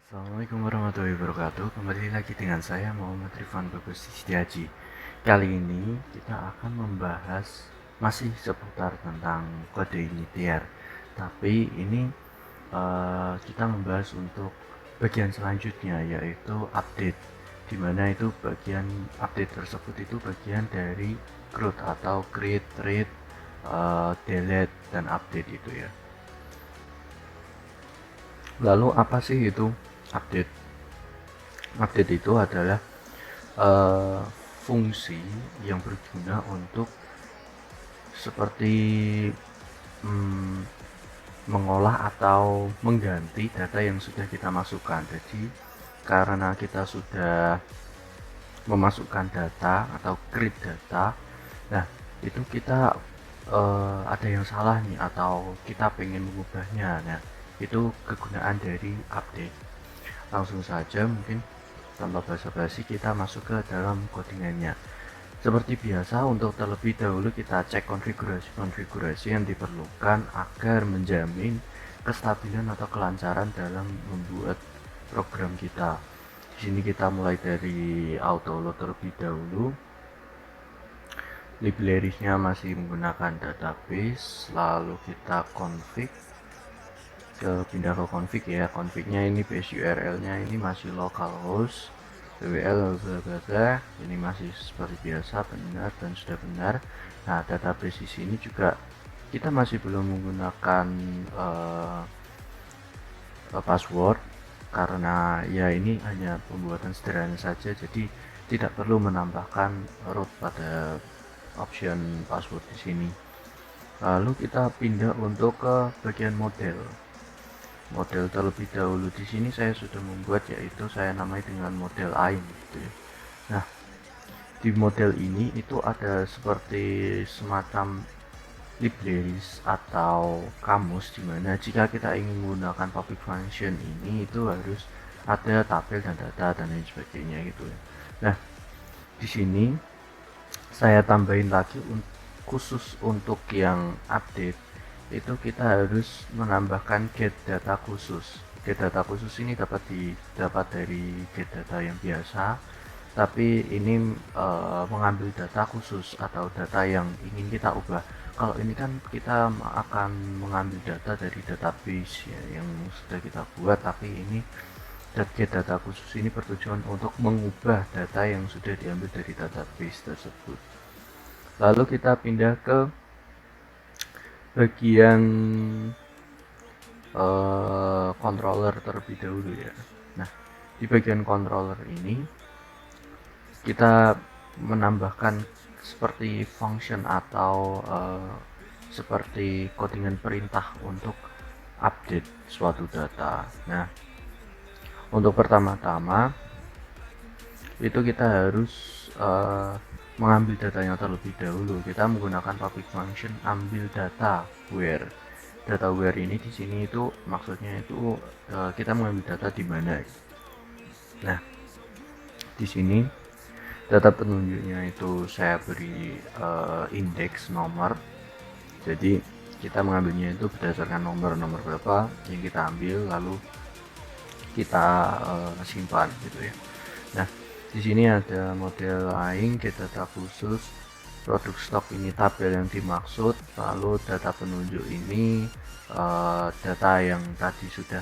Assalamualaikum warahmatullahi wabarakatuh. Kembali lagi dengan saya Muhammad Rifan Bagus Setiaji. Kali ini kita akan membahas masih seputar tentang kode initiar. Tapi ini kita membahas untuk bagian selanjutnya, yaitu update. Dimana itu bagian update tersebut itu bagian dari CRUD atau create, read, delete, dan update itu ya. Lalu apa sih itu update? Update itu adalah uh, fungsi yang berguna untuk seperti mm, mengolah atau mengganti data yang sudah kita masukkan. Jadi karena kita sudah memasukkan data atau create data, nah itu kita ada yang salah nih atau kita pengen mengubahnya. Nah itu kegunaan dari update. Langsung saja mungkin tanpa basa-basi kita masuk ke dalam codingannya. Seperti biasa, untuk terlebih dahulu kita cek konfigurasi-konfigurasi yang diperlukan agar menjamin kestabilan atau kelancaran dalam membuat program kita. Di sini kita mulai dari autoload terlebih dahulu. Library-nya masih menggunakan database, lalu kita pindah ke config ya. Config-nya ini base URL-nya ini masih localhost WL bla bla bla, ini masih seperti biasa benar dan sudah benar. Nah, database di sini juga kita masih belum menggunakan password karena ya ini hanya pembuatan sederhana saja, jadi tidak perlu menambahkan root pada option password di sini. Lalu kita pindah untuk ke bagian model terlebih dahulu. Di sini saya sudah membuat, yaitu saya namai dengan model AIM gitu ya. Nah, di model ini itu ada seperti semacam libraries atau kamus, dimana jika kita ingin menggunakan public function ini itu harus ada tabel dan data dan lain sebagainya gitu ya. Nah, di sini saya tambahin lagi khusus untuk yang update itu kita harus menambahkan get data khusus. Get data khusus ini didapat dari get data yang biasa, tapi ini mengambil data khusus atau data yang ingin kita ubah. Kalau ini kan kita akan mengambil data dari database ya, yang sudah kita buat, tapi ini get data khusus ini bertujuan untuk mengubah data yang sudah diambil dari database tersebut. Lalu kita pindah ke bagian controller terlebih dahulu ya. Nah, di bagian controller ini kita menambahkan seperti function atau seperti codingan perintah untuk update suatu data. Nah, untuk pertama-tama itu kita harus mengambil datanya terlebih dahulu. Kita menggunakan public function ambil data where. Data where ini di sini itu maksudnya itu kita mengambil data di mana. Nah, di sini data penunjuknya itu saya beri indeks nomor. Jadi kita mengambilnya itu berdasarkan nomor berapa yang kita ambil, lalu kita simpan gitu ya. Nah, di sini ada model lain, get data khusus, produk stok ini tabel yang dimaksud, lalu data penunjuk ini data yang tadi sudah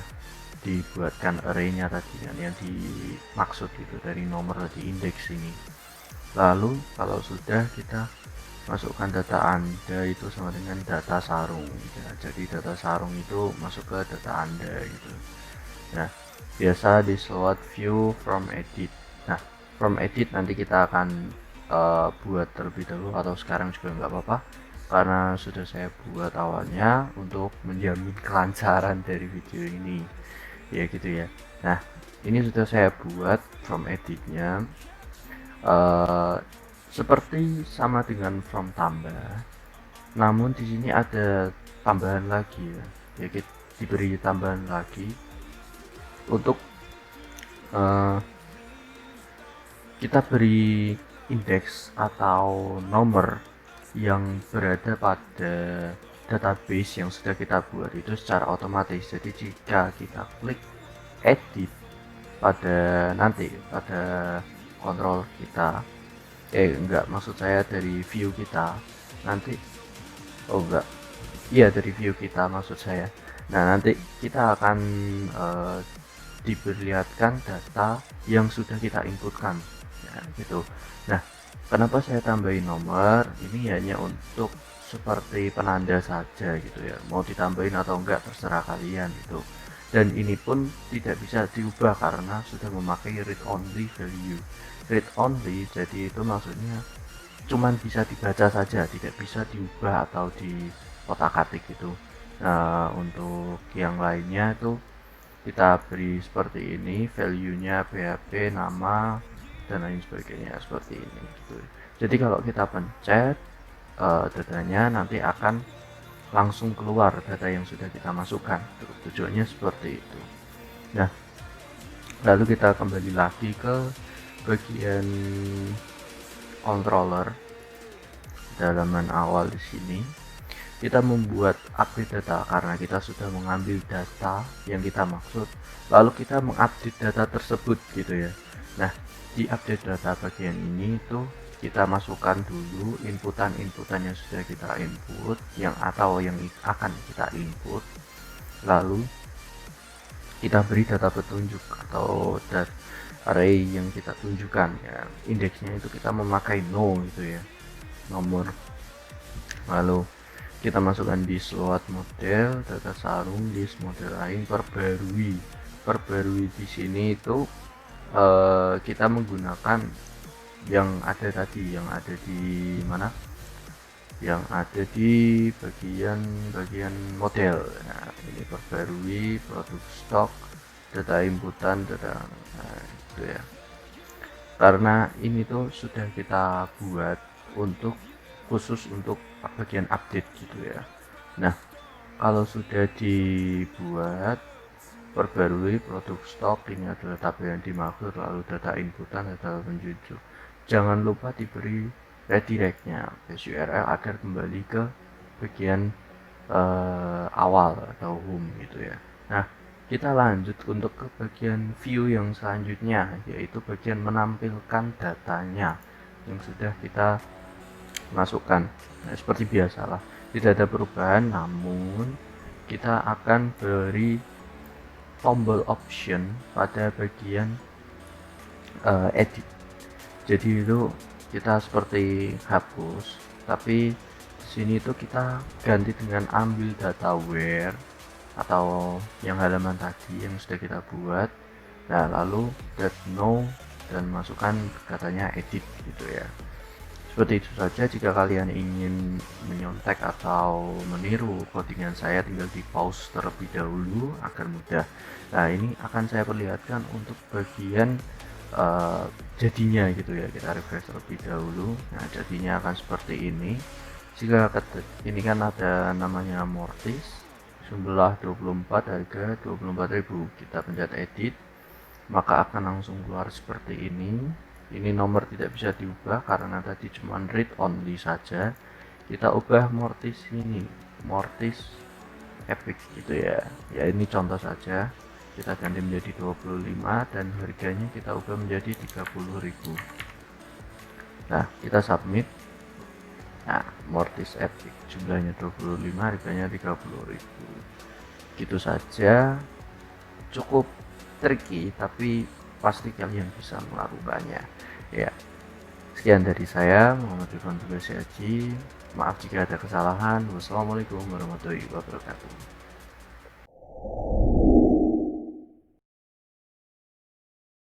dibuatkan array-nya tadi yang dimaksud itu dari nomor tadi indeks ini. Lalu kalau sudah kita masukkan data Anda itu sama dengan data sarung ya. Jadi data sarung itu masuk ke data Anda gitu. Nah, biasa di slot view from edit. Nah, from edit nanti kita akan buat terlebih dahulu, atau sekarang juga nggak apa-apa karena sudah saya buat awalnya untuk menjamin kelancaran dari video ini ya gitu ya. Nah, ini sudah saya buat from editnya seperti sama dengan from tambah, namun di sini ada tambahan lagi ya kita diberi tambahan lagi untuk kita beri indeks atau nomor yang berada pada database yang sudah kita buat itu secara otomatis. Jadi jika kita klik edit, pada nanti pada kontrol kita, enggak, maksud saya dari view kita nanti. Oh enggak, iya dari view kita maksud saya. Nah nanti kita akan eh, diperlihatkan data yang sudah kita inputkan ya, gitu. Nah kenapa saya tambahin nomor ini, hanya untuk seperti penanda saja gitu ya, mau ditambahin atau enggak terserah kalian gitu. Dan ini pun tidak bisa diubah karena sudah memakai read only value. Read only jadi itu maksudnya cuman bisa dibaca saja, tidak bisa diubah atau di otak-atik gitu. Nah untuk yang lainnya itu kita beri seperti ini, value-nya PHP, nama, dan lain sebagainya seperti ini gitu. Jadi kalau kita pencet datanya, nanti akan langsung keluar data yang sudah kita masukkan. Tujuannya seperti itu. Nah lalu kita kembali lagi ke bagian controller. Halaman awal di sini kita membuat update data karena kita sudah mengambil data yang kita maksud, lalu kita mengupdate data tersebut gitu ya. Nah di update data bagian ini itu kita masukkan dulu inputan yang sudah kita input, yang atau yang akan kita input, lalu kita beri data petunjuk atau data array yang kita tunjukkan ya. Indeksnya itu kita memakai no gitu ya, nomor. Lalu kita masukkan di slot model, data sarung, list model lain, perbarui di sini itu kita menggunakan yang ada tadi, yang ada di mana, yang ada di bagian model. Nah ini perbarui, produk stok, data inputan, data, nah, itu ya, karena ini tuh sudah kita buat untuk khusus untuk bagian update gitu ya. Nah kalau sudah dibuat perbarui produk stok, ini adalah tabel yang dimaksud, lalu data inputan, data penjujuk, jangan lupa diberi redirectnya base URL agar kembali ke bagian awal atau home gitu ya. Nah kita lanjut untuk ke bagian view yang selanjutnya, yaitu bagian menampilkan datanya yang sudah kita masukkan. Nah, seperti biasalah, tidak ada perubahan, namun kita akan beri tombol option pada bagian edit. Jadi itu kita seperti hapus, tapi sini tuh kita ganti dengan ambil data where atau yang halaman tadi yang sudah kita buat. Nah lalu no dan masukkan katanya edit gitu ya. Seperti itu saja. Jika kalian ingin menyontek atau meniru codingan saya, tinggal di pause terlebih dahulu agar mudah. Nah ini akan saya perlihatkan untuk bagian jadinya gitu ya. Kita refresh terlebih dahulu. Nah jadinya akan seperti ini. Jika ini kan ada namanya Mortis, jumlah 24, harga 24.000, kita pencet edit, maka akan langsung keluar seperti ini. Ini nomor tidak bisa diubah karena tadi cuma read only saja. Kita ubah Mortis ini, Mortis Epic gitu ya. Ya ini contoh saja. Kita ganti menjadi 25 dan harganya kita ubah menjadi 30.000. Nah kita submit. Nah Mortis Epic jumlahnya 25, harganya 30.000. Gitu saja, cukup tricky tapi pasti kalian bisa melakukannya ya. Sekian dari saya, Muhammad Rifan Tugas Haji. Maaf jika ada kesalahan. Wassalamualaikum warahmatullahi wabarakatuh.